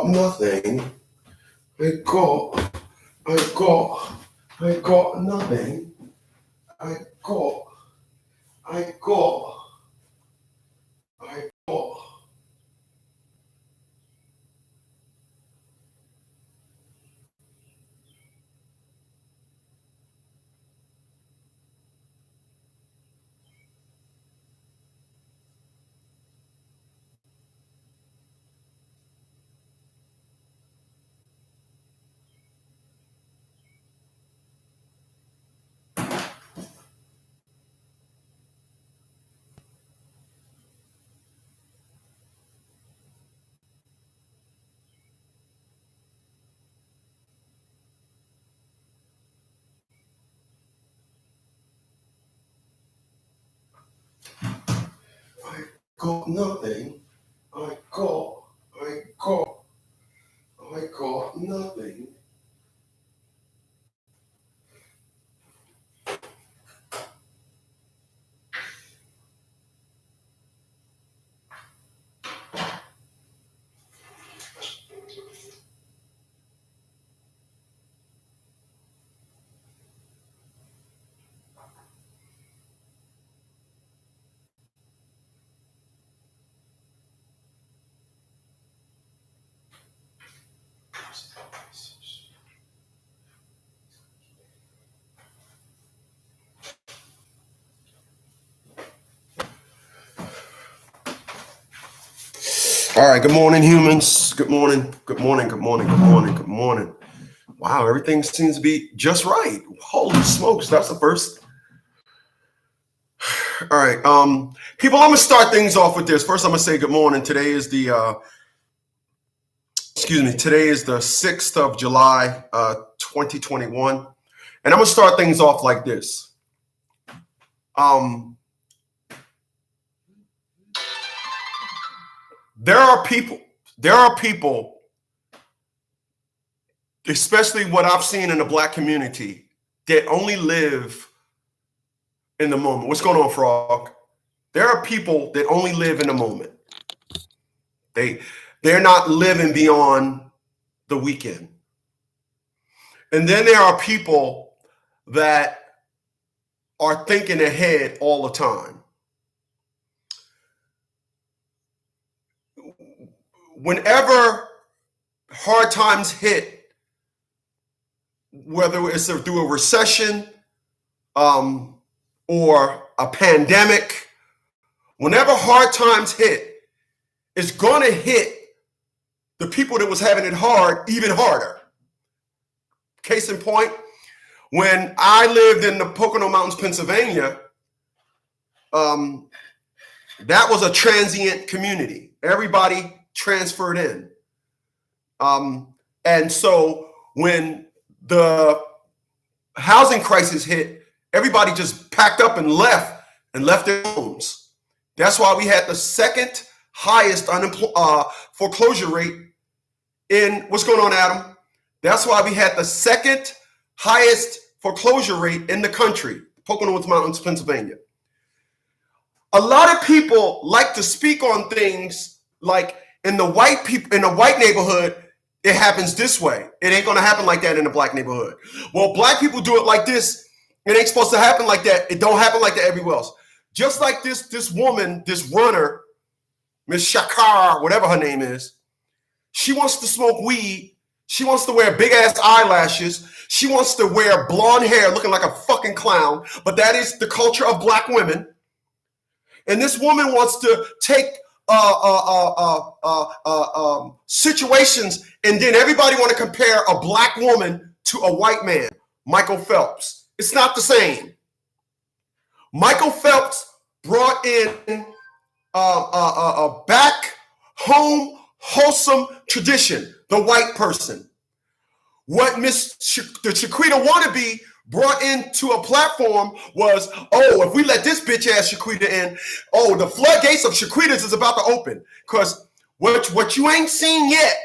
got nothing. I got nothing. I got. Got nothing. I got nothing. All right, good morning, humans. Good morning. Wow, everything seems to be just right. Holy smokes, that's the first. All right, people, I'm gonna start things off with this. First, I'm gonna say good morning. Today is the 6th of July, 2021. And I'm gonna start things off like this. There are people, especially what I've seen in the Black community, that only live in the moment. What's going on, Frog? There are people that only live in the moment. They're not living beyond the weekend. And then there are people that are thinking ahead all the time. Whenever hard times hit, whether it's through a recession or a pandemic, whenever hard times hit, it's going to hit the people that was having it hard even harder. Case in point, when I lived in the Pocono Mountains, Pennsylvania, that was a transient community. Everybody transferred in. And so when the housing crisis hit, everybody just packed up and left their homes. That's why we had the second highest foreclosure rate in, what's going on, Adam? That's why we had the second highest foreclosure rate in the country, Pocono Mountains, Pennsylvania. A lot of people like to speak on things like in the white neighborhood, it happens this way. It ain't gonna happen like that in the Black neighborhood. Well, Black people do it like this. It ain't supposed to happen like that. It don't happen like that everywhere else. Just like this woman, this runner, Miss Shakar, whatever her name is, she wants to smoke weed. She wants to wear big ass eyelashes. She wants to wear blonde hair looking like a fucking clown. But that is the culture of Black women. And this woman wants to take situations, and then everybody want to compare a Black woman to a white man, Michael Phelps. It's not the same. Michael Phelps brought in a back home wholesome tradition, the white person. What the Shaquita wannabe brought into a platform was, oh, if we let this bitch ass Shaquita in, oh, the floodgates of Shaquitas is about to open. Because what you ain't seen yet,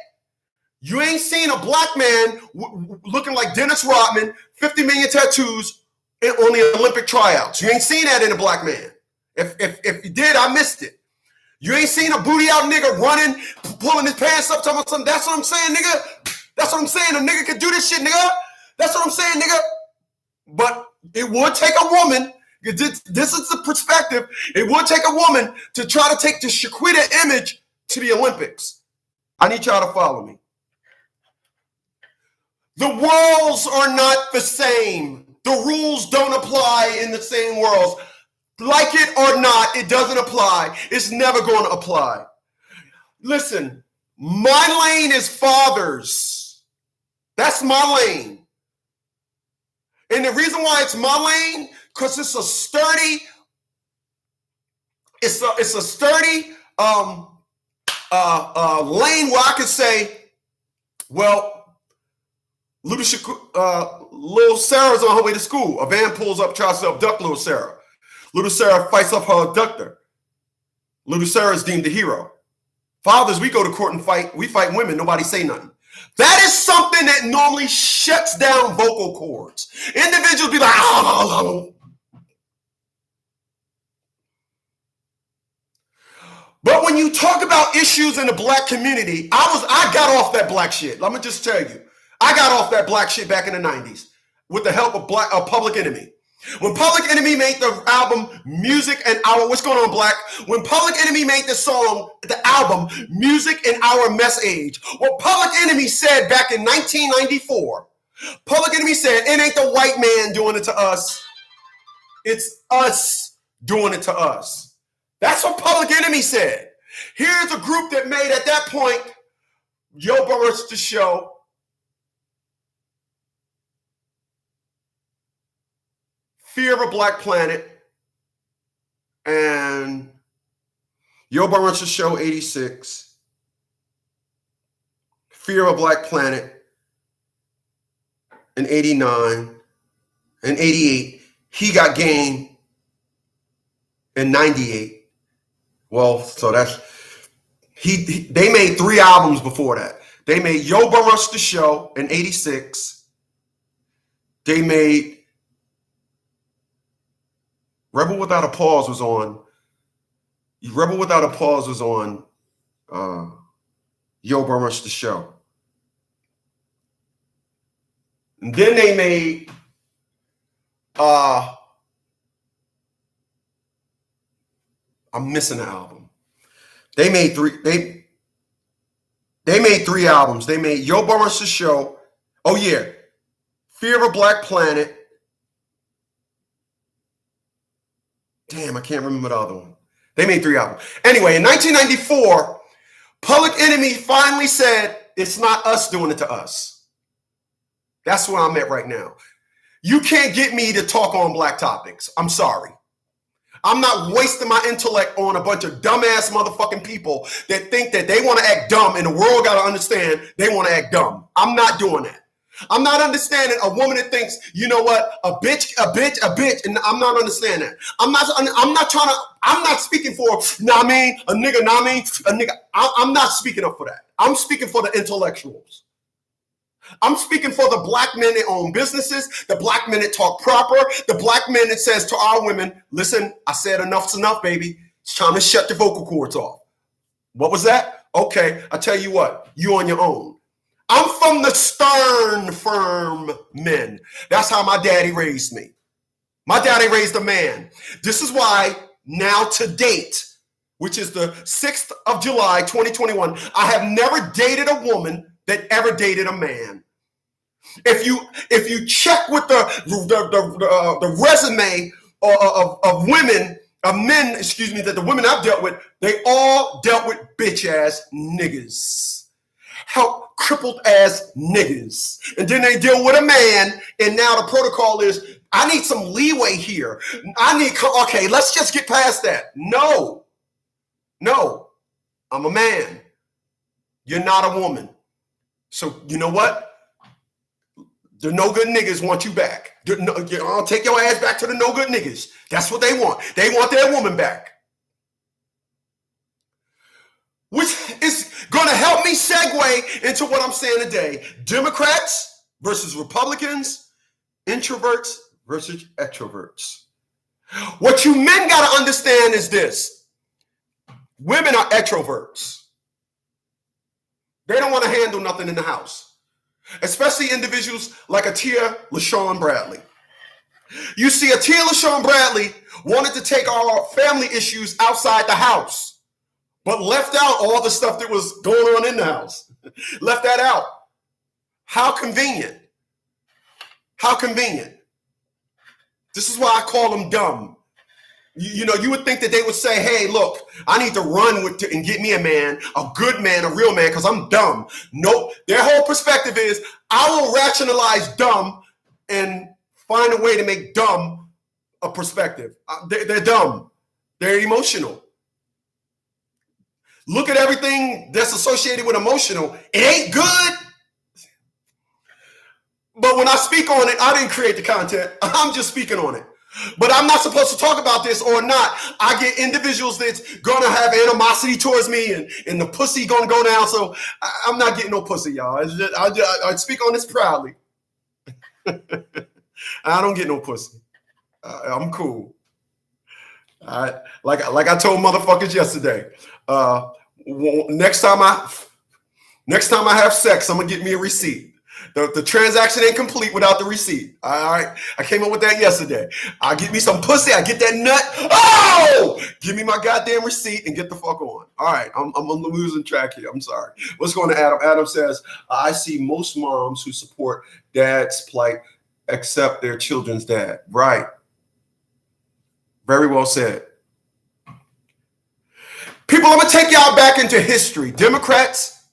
you ain't seen a Black man looking like Dennis Rodman, 50 million tattoos on the Olympic tryouts. You ain't seen that in a Black man. If you did, I missed it. You ain't seen a booty out nigga running, pulling his pants up, talking about something. That's what I'm saying, nigga. That's what I'm saying. A nigga could do this shit, nigga. That's what I'm saying, nigga. But it would take a woman. This is the perspective. It would take a woman to try to take the Shaquita image to the Olympics. I need y'all to follow me. The worlds are not the same. The rules don't apply in the same worlds. Like it or not, it doesn't apply. It's never going to apply. Listen, my lane is fathers. That's my lane. And the reason why it's my lane, because it's a sturdy, lane where I could say, well, little Sarah's on her way to school. A van pulls up, tries to abduct little Sarah. Little Sarah fights off her abductor. Little Sarah is deemed a hero. Fathers, we go to court and fight. We fight women. Nobody say nothing. That is something that normally shuts down vocal cords. Individuals be like, oh. But when you talk about issues in the black community, I got off that black shit. Let me just tell you. I got off that black shit back in the 90s with the help of Public Enemy. When Public Enemy made the album Music and Our, what's going on, Black? When Public Enemy made the song, the album Music and Our Message, what Public Enemy said back in 1994, Public Enemy said, it ain't the white man doing it to us. It's us doing it to us. That's what Public Enemy said. Here's a group that made, at that point, Yo Burris the Show, Fear of a Black Planet, and Yo Burris the Show 86, Fear of a Black Planet in 89 and 88. He Got Game in 98. Well, so that's they made 3 albums before that. They made Yo Burris the Show in 86. They made Rebel Without a Pause was on. Rebel Without a Pause was on Yo Burris the Show. And then they made I'm missing an album. They made 3 albums. They made Yo Burris the Show. Oh yeah. Fear of a Black Planet. Damn, I can't remember the other one. They made 3 albums. Anyway, in 1994, Public Enemy finally said, it's not us doing it to us. That's where I'm at right now. You can't get me to talk on black topics. I'm sorry. I'm not wasting my intellect on a bunch of dumbass motherfucking people that think that they want to act dumb and the world got to understand they want to act dumb. I'm not doing that. I'm not understanding a woman that thinks, you know what, a bitch, and I'm not understanding that. I'm not speaking for, a nigga. I'm not speaking up for that. I'm speaking for the intellectuals. I'm speaking for the black men that own businesses, the black men that talk proper, the black men that says to our women, listen, I said enough's enough, baby. It's time to shut the vocal cords off. What was that? Okay, I tell you what, you on your own. I'm from the stern, firm men. That's how my daddy raised me. My daddy raised a man. This is why now to date, which is the 6th of July, 2021, I have never dated a woman that ever dated a man. If you check with the resume of women, of men, that the women I've dealt with, they all dealt with bitch ass niggas. Help crippled ass niggas. And then they deal with a man, and now the protocol is, I need some leeway here. Okay, let's just get past that. No, I'm a man. You're not a woman. So you know what? The no good niggas want you back. I'll take your ass back to the no good niggas. That's what they want. They want their woman back. Which is going to help me segue into what I'm saying today. Democrats versus Republicans, introverts versus extroverts. What you men got to understand is this. Women are extroverts. They don't want to handle nothing in the house, especially individuals like Atia LaShawn Bradley. You see, Atia LaShawn Bradley wanted to take our family issues outside the house, but left out all the stuff that was going on in the house. Left that out. How convenient. How convenient. This is why I call them dumb. You know, you would think that they would say, hey, look, I need to run and get me a man, a good man, a real man, because I'm dumb. Nope. Their whole perspective is, I will rationalize dumb and find a way to make dumb a perspective. They're dumb. They're emotional. Look at everything that's associated with emotional. It ain't good. But when I speak on it, I didn't create the content. I'm just speaking on it. But I'm not supposed to talk about this or not. I get individuals that's going to have animosity towards me and the pussy going to go down. So I'm not getting no pussy, y'all. I speak on this proudly. I don't get no pussy. I'm cool. Like I told motherfuckers yesterday, next time I have sex, I'm going to get me a receipt. The transaction ain't complete without the receipt. All right. I came up with that yesterday. I get me some pussy. I get that nut. Oh, give me my goddamn receipt and get the fuck on. All right. I'm losing track here. I'm sorry. What's going to Adam? Adam says, I see most moms who support dad's plight accept their children's dad. Right. Very well said. People, I'm going to take y'all back into history. Democrats,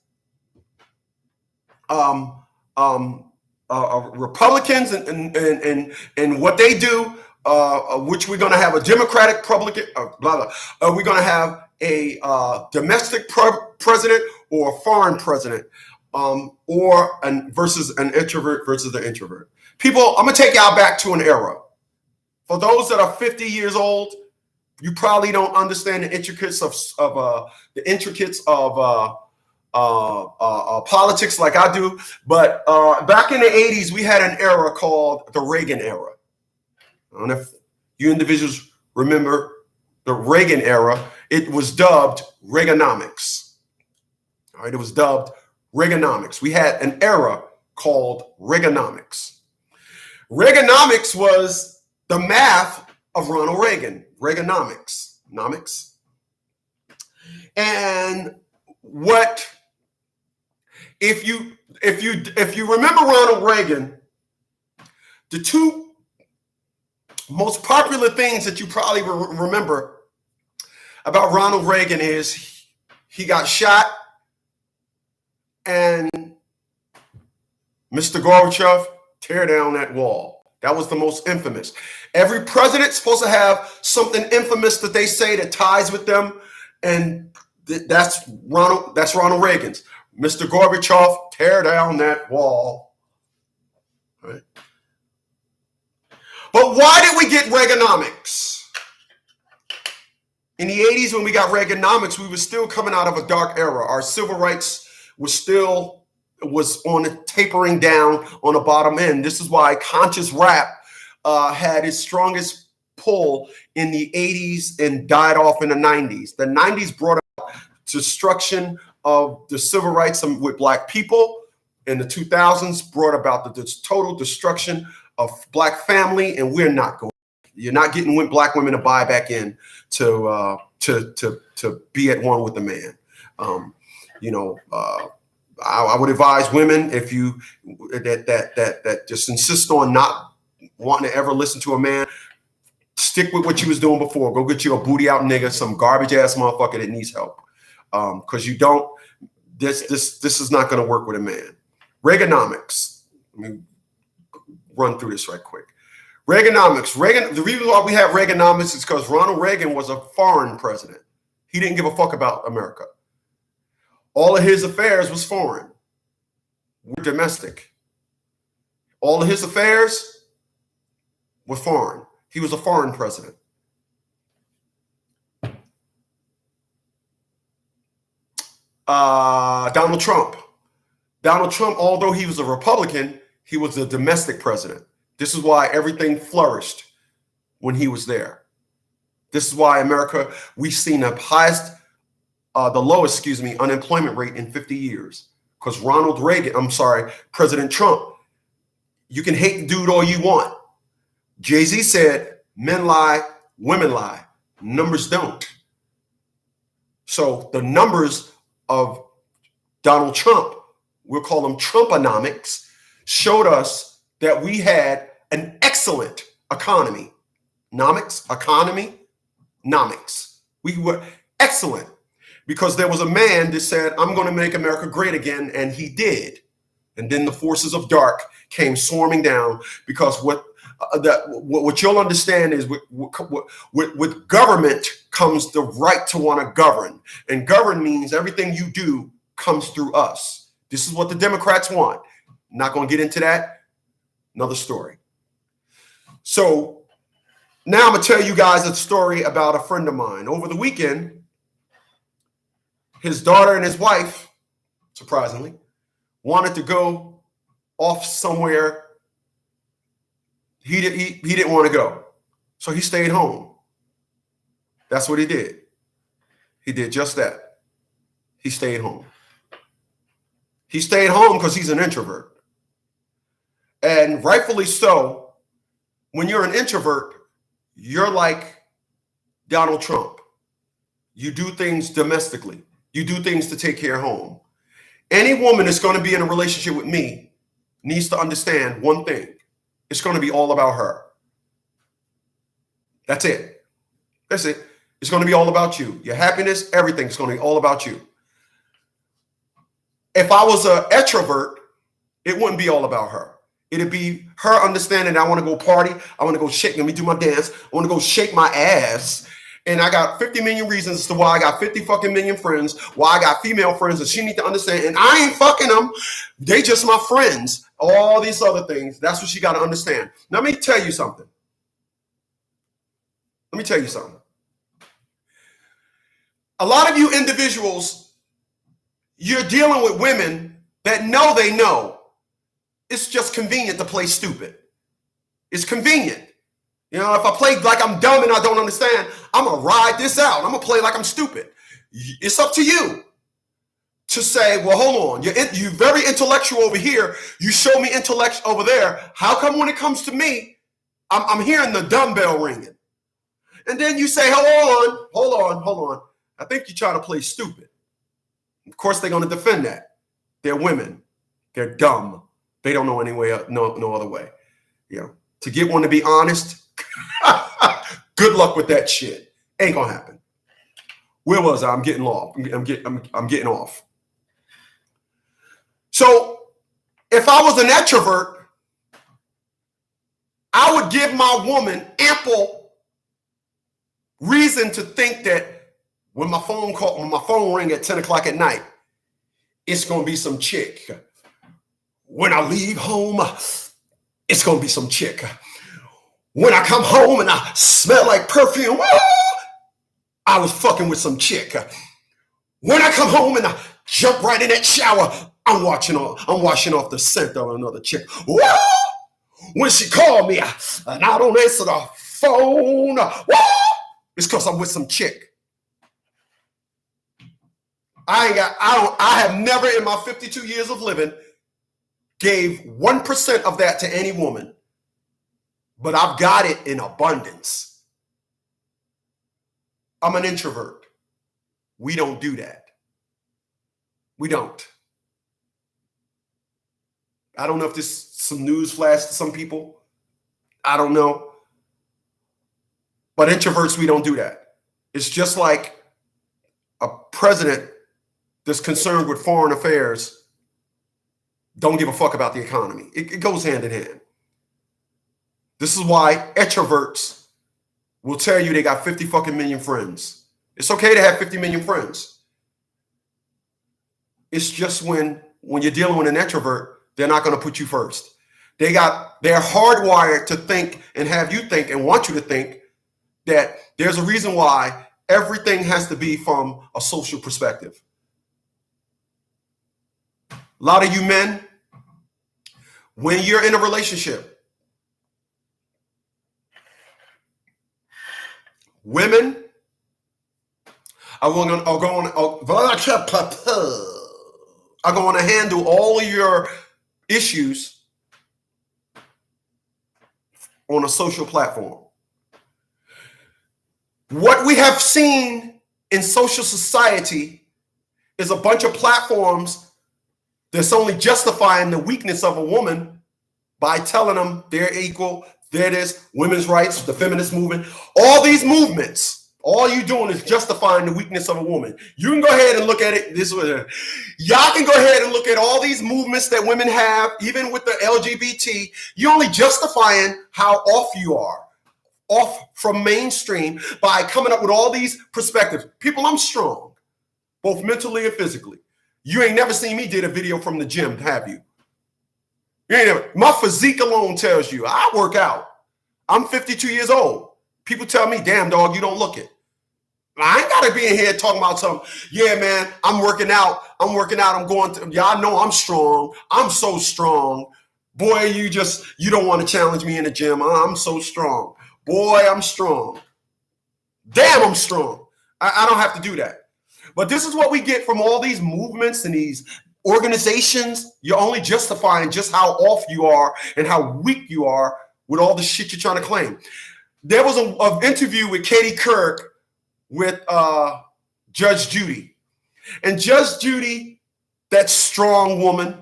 Republicans and what they do, which we're going to have a Democratic Republican, we're going to have a domestic president or a foreign president, versus an introvert versus the introvert. People, I'm going to take y'all back to an era. For those that are 50 years old, you probably don't understand the intricacies of politics like I do, but back in the 80s, we had an era called the Reagan Era. I don't know if you individuals remember the Reagan Era. It was dubbed Reaganomics. All right, it was dubbed Reaganomics. We had an era called Reaganomics. Reaganomics was the math of Ronald Reagan. Reaganomics. And what if you remember Ronald Reagan, the two most popular things that you probably remember about Ronald Reagan is he got shot and Mr. Gorbachev, tear down that wall. That was the most infamous. Every president's supposed to have something infamous that they say that ties with them, and that's Ronald Reagan's. Mr. Gorbachev, tear down that wall. Right? But why did we get Reaganomics? In the 80s, when we got Reaganomics, we were still coming out of a dark era. Our civil rights was on a tapering down on the bottom end. This is why conscious rap had its strongest pull in the 80s and died off in the 90s. The 90s brought about destruction of the civil rights with black people. In the 2000s brought about the total destruction of black family, and we're not going. You're not getting black women to buy back in to be at one with the man. I would advise women, if you that just insist on not wanting to ever listen to a man, stick with what you was doing before. Go get you a booty out nigga, some garbage ass motherfucker that needs help. Because you don't. This is not going to work with a man. Reaganomics. Let me run through this right quick. Reaganomics. The reason why we have Reaganomics is because Ronald Reagan was a foreign president. He didn't give a fuck about America. All of his affairs was foreign. We're domestic. All of his affairs were foreign. He was a foreign president. Donald Trump. Donald Trump, although he was a Republican, he was a domestic president. This is why everything flourished when he was there. This is why America, we've seen the highest the lowest, unemployment rate in 50 years. Because President Trump, you can hate the dude all you want. Jay-Z said, men lie, women lie, numbers don't. So the numbers of Donald Trump, we'll call them Trumponomics, showed us that we had an excellent economy. Nomics. We were excellent because there was a man that said, I'm going to make America great again, and he did. And then the forces of dark came swarming down because what you'll understand is with government comes the right to want to govern. And govern means everything you do comes through us. This is what the Democrats want. Not going to get into that. Another story. So now I'm going to tell you guys a story about a friend of mine. Over the weekend, his daughter and his wife, surprisingly, wanted to go off somewhere. He didn't want to go. So he stayed home. That's what he did. He did just that. He stayed home. He stayed home because he's an introvert. And rightfully so. When you're an introvert, you're like Donald Trump. You do things domestically. You do things to take care of home. Any woman that's going to be in a relationship with me needs to understand one thing. It's going to be all about her. That's it. That's it. It's going to be all about you. Your happiness, everything's going to be all about you. If I was an extrovert, it wouldn't be all about her. It'd be her understanding I want to go party. I want to go shake. Let me do my dance. I want to go shake my ass. And I got 50 million reasons as to why I got 50 fucking million friends, why I got female friends that she need to understand. And I ain't fucking them. They just my friends. All these other things. That's what she got to understand. Now, let me tell you something. A lot of you individuals, you're dealing with women that know they know. It's just convenient to play stupid. It's convenient. You know, if I play like I'm dumb and I don't understand, I'm going to ride this out. I'm going to play like I'm stupid. It's up to you to say, well, hold on. You're very intellectual over here. You show me intellect over there. How come when it comes to me, I'm hearing the dumbbell ringing? And then you say, hold on. I think you're trying to play stupid. Of course, they're going to defend that. They're women. They're dumb. They don't know any way, no other way. You know, to get one to be honest, good luck with that shit. Ain't gonna happen. Where was I? I'm getting off. I'm getting off. So if I was an extrovert, I would give my woman ample reason to think that when my phone ring at 10 o'clock at night, it's gonna be some chick. When I leave home, it's gonna be some chick. When I come home and I smell like perfume, I was fucking with some chick. When I come home and I jump right in that shower, I'm washing off the scent of another chick. When she called me and I don't answer the phone, it's because I'm with some chick. I have never in my 52 years of living gave 1% of that to any woman, but I've got it in abundance. I'm an introvert. We don't do that. We don't. I don't know if this is some news flash to some people. I don't know. But introverts, we don't do that. It's just like a president that's concerned with foreign affairs don't give a fuck about the economy. It goes hand in hand. This is why extroverts will tell you they got 50 fucking million friends. It's okay to have 50 million friends. It's just when you're dealing with an introvert, they're not going to put you first. They're hardwired to think and have you think and want you to think that there's a reason why everything has to be from a social perspective. A lot of you men, when you're in a relationship, women, I'm going to handle all of your issues on a social platform. What we have seen in social society is a bunch of platforms that's only justifying the weakness of a woman by telling them they're equal, they're this, women's rights, the feminist movement, all these movements. All you doing is justifying the weakness of a woman. You can go ahead and look at it this way. Y'all can go ahead and look at all these movements that women have, even with the LGBT. You're only justifying how off you are, off from mainstream by coming up with all these perspectives. People, I'm strong, both mentally and physically. You ain't never seen me did a video from the gym, have you? You ain't never. My physique alone tells you I work out. I'm 52 years old. People tell me, damn dog, you don't look it. I ain't gotta be in here talking about something. Yeah, man, I'm working out. I'm going to, y'all know I'm strong. I'm so strong. Boy, you don't want to challenge me in the gym. I'm so strong. Boy, I'm strong. Damn, I'm strong. I don't have to do that. But this is what we get from all these movements and these organizations. You're only justifying just how off you are and how weak you are with all the shit you're trying to claim. There was an interview with Katie Couric with Judge Judy. And Judge Judy, that strong woman,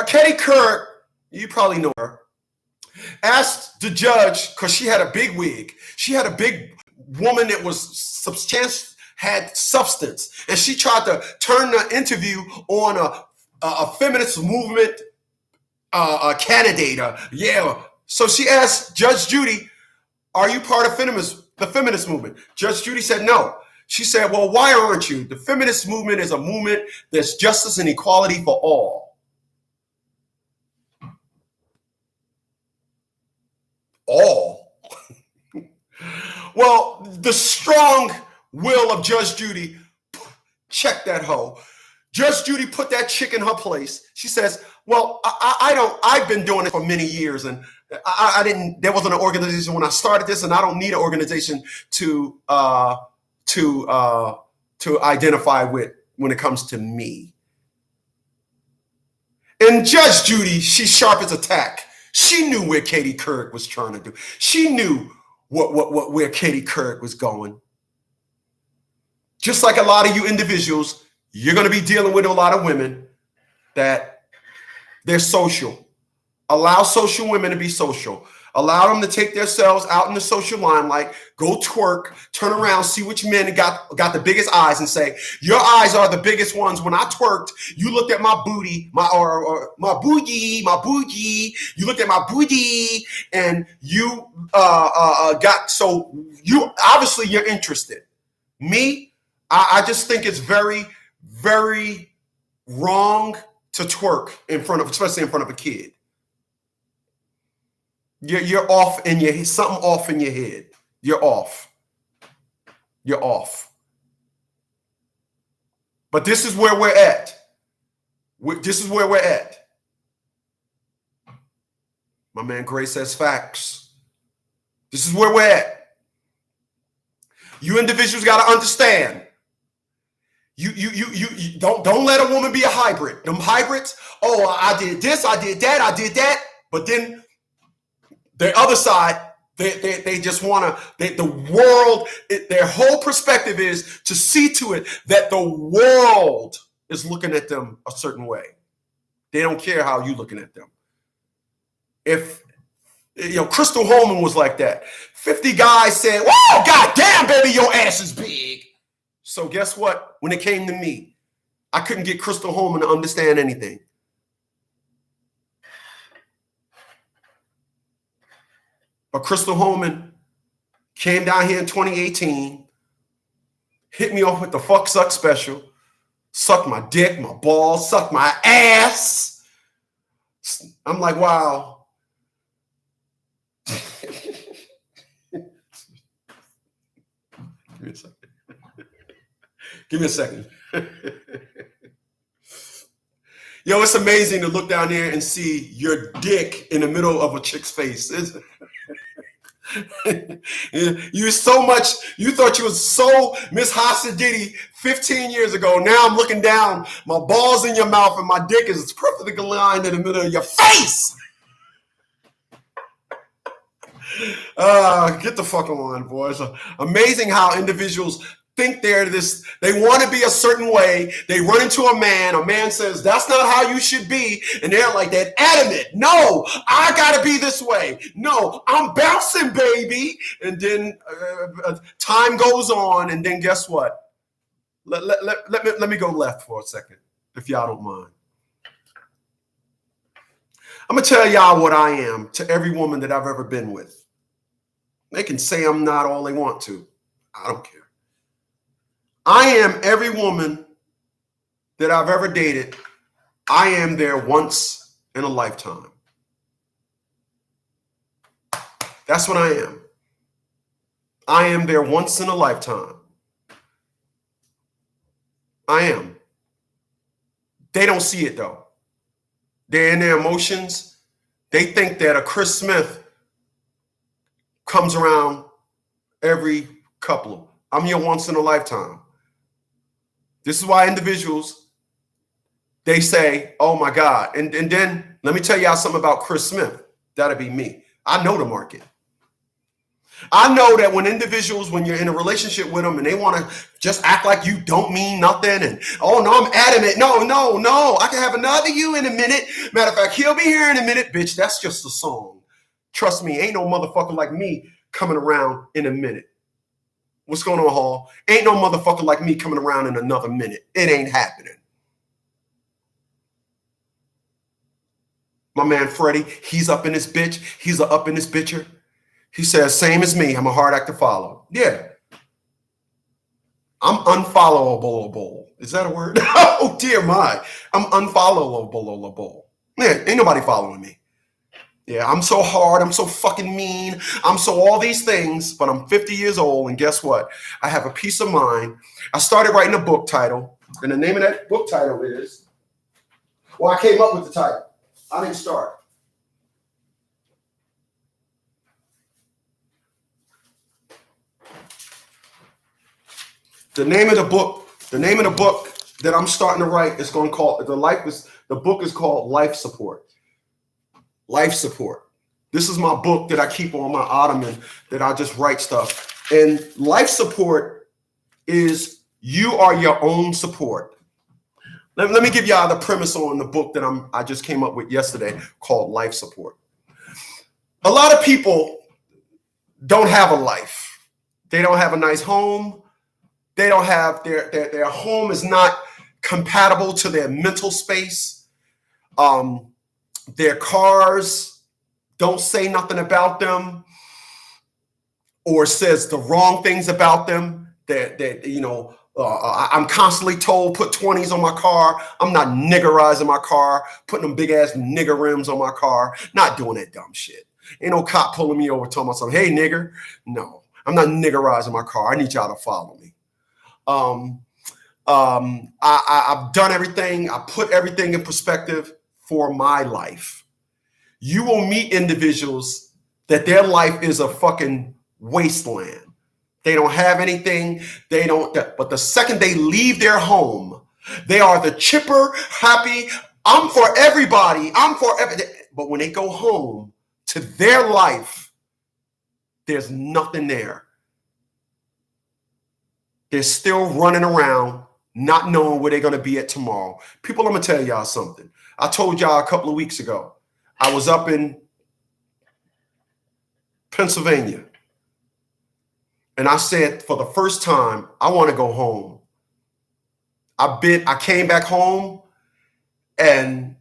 Katie Couric, you probably know her, asked the judge, because she had a big wig. She had a big woman that was substantial, had substance. And she tried to turn the interview on a feminist movement candidate. So she asked Judge Judy, are you part of the feminist movement? Judge Judy said no. She said, well, why aren't you? The feminist movement is a movement that's justice and equality for all. All? Well, the strong will of Judge Judy, check that hoe. Judge Judy put that chick in her place. She says, well, I've been doing it for many years, and there wasn't an organization when I started this, and I don't need an organization to identify with when it comes to me. And Judge Judy, she's sharp as a tack. She knew where Katie Couric was trying to do. She knew where Katie Couric was going. Just like a lot of you individuals, you're going to be dealing with a lot of women that they're social. Allow social women to be social. Allow them to take themselves out in the social limelight, go twerk, turn around, see which men got the biggest eyes and say, your eyes are the biggest ones. When I twerked, you looked at my booty, my boogie. You looked at my booty and you obviously you're interested. Me, I just think it's very, very wrong to twerk especially in front of a kid. You're off in your something off in your head. You're off. But this is where we're at. My man Gray says facts. This is where we're at. You individuals got to understand. You don't let a woman be a hybrid. Them hybrids, I did this, I did that, but then the other side, they just want to, the world, their whole perspective is to see to it that the world is looking at them a certain way. They don't care how you're looking at them. If, Crystal Holman was like that. 50 guys said, whoa, goddamn, baby, your ass is big. So guess what? When it came to me, I couldn't get Crystal Holman to understand anything. But Crystal Holman came down here in 2018, hit me off with the fuck suck special, sucked my dick, my balls, sucked my ass. I'm like, wow. Give me a second. Yo, it's amazing to look down there and see your dick in the middle of a chick's face. You so much, you thought you was so Miss Hasididi 15 years ago. Now I'm looking down, my balls in your mouth and my dick is perfectly aligned in the middle of your face. Get the fuck on, boys. Amazing how individuals think they want to be a certain way. They run into a man says, that's not how you should be. And they're like that adamant. No, I got to be this way. No, I'm bouncing, baby. And then time goes on. And then guess what? Let me go left for a second, if y'all don't mind. I'm going to tell y'all what I am to every woman that I've ever been with. They can say I'm not all they want to. I don't care. I am every woman that I've ever dated. I am there once in a lifetime. That's what I am. I am there once in a lifetime. I am. They don't see it though. They're in their emotions. They think that a Chris Smith comes around every couple. I'm here once in a lifetime. This is why individuals, they say, oh my God. And then let me tell y'all something about Chris Smith. That'll be me. I know the market. I know that when individuals, when you're in a relationship with them and they want to just act like you don't mean nothing and, oh no, I'm adamant. No, I can have another you in a minute. Matter of fact, he'll be here in a minute. Bitch, that's just a song. Trust me, ain't no motherfucker like me coming around in a minute. What's going on, Hall? Ain't no motherfucker like me coming around in another minute. It ain't happening. My man Freddie, he's up in this bitch. He's up in this bitcher. He says, same as me. I'm a hard act to follow. Yeah. I'm unfollowable. Is that a word? Oh, dear my. I'm unfollowable. Yeah, ain't nobody following me. Yeah, I'm so hard. I'm so fucking mean. I'm so all these things, but I'm 50 years old. And guess what? I have a peace of mind. I started writing a book title. And the name of that book title is, well, I came up with the title. I didn't start. The name of the book that I'm starting to write is going to call the book is called Life Support. Life Support. This is my book that I keep on my ottoman that I just write stuff. And Life Support is you are your own support. Let me give y'all the premise on the book that I just came up with yesterday called Life Support. A lot of people don't have a life. They don't have a nice home. They don't have their home is not compatible to their mental space. Their cars don't say nothing about them or says the wrong things about them. I'm constantly told put 20s on my car. I'm not niggerizing my car, putting them big ass nigger rims on my car. Not doing that dumb shit. Ain't no cop pulling me over telling myself, hey nigger. No, I'm not niggerizing my car. I need y'all to follow me. I've done everything. I put everything in perspective for my life. You will meet individuals that their life is a fucking wasteland. They don't have anything. But the second they leave their home, they are the chipper, happy. I'm for everybody. But when they go home to their life, there's nothing there. They're still running around, not knowing where they're going to be at tomorrow. People, I'm going to tell y'all something. I told y'all a couple of weeks ago, I was up in Pennsylvania. And I said, for the first time, I want to go home. I came back home and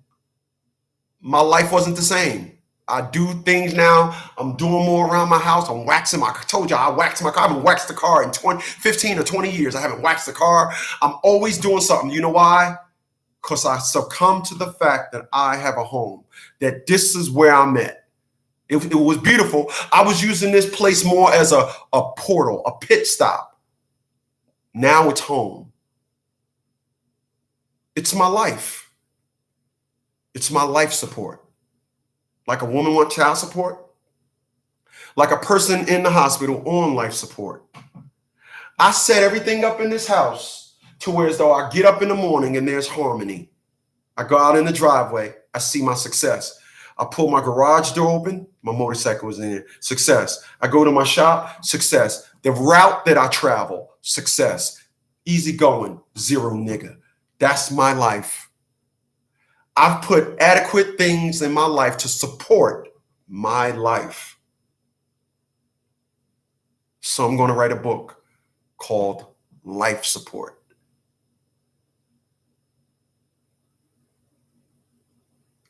my life wasn't the same. I do things now. I'm doing more around my house. I'm waxing I told you I waxed my car. I haven't waxed the car in 15 or 20 years. I haven't waxed the car. I'm always doing something. You know why? Because I succumbed to the fact that I have a home, that this is where I'm at. It was beautiful. I was using this place more as a portal, a pit stop. Now it's home. It's my life. It's my life support. Like a woman wants child support, like a person in the hospital on life support. I set everything up in this house to where as though I get up in the morning and there's harmony. I go out in the driveway, I see my success. I pull my garage door open, my motorcycle is in there, success. I go to my shop, success. The route that I travel, success. Easy going, zero nigga. That's my life. I've put adequate things in my life to support my life. So I'm going to write a book called Life Support.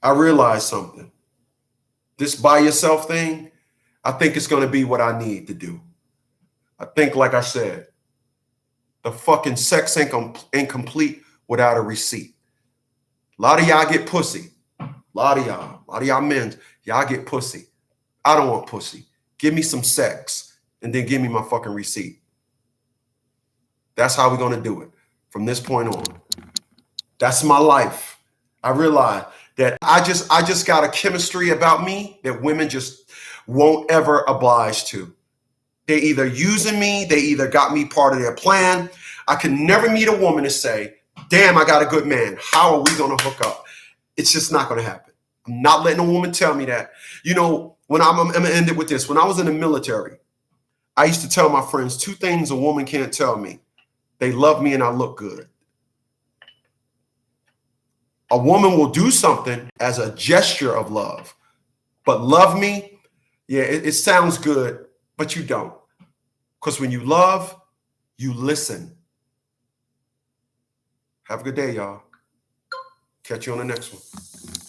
I realized something. This by yourself thing, I think it's going to be what I need to do. I think, like I said, the fucking sex ain't complete without a receipt. A lot of y'all get pussy. A lot of y'all men, y'all get pussy. I don't want pussy. Give me some sex and then give me my fucking receipt. That's how we're going to do it from this point on. That's my life. I realize that I just got a chemistry about me that women just won't ever oblige to. They either using me, they either got me part of their plan. I can never meet a woman and say, damn, I got a good man. How are we going to hook up? It's just not going to happen. I'm not letting a woman tell me that. You know, when I'm going to end it with this. When I was in the military, I used to tell my friends 2 things a woman can't tell me. They love me and I look good. A woman will do something as a gesture of love, but love me, yeah, it sounds good, but you don't. Because when you love, you listen. Have a good day, y'all. Catch you on the next one.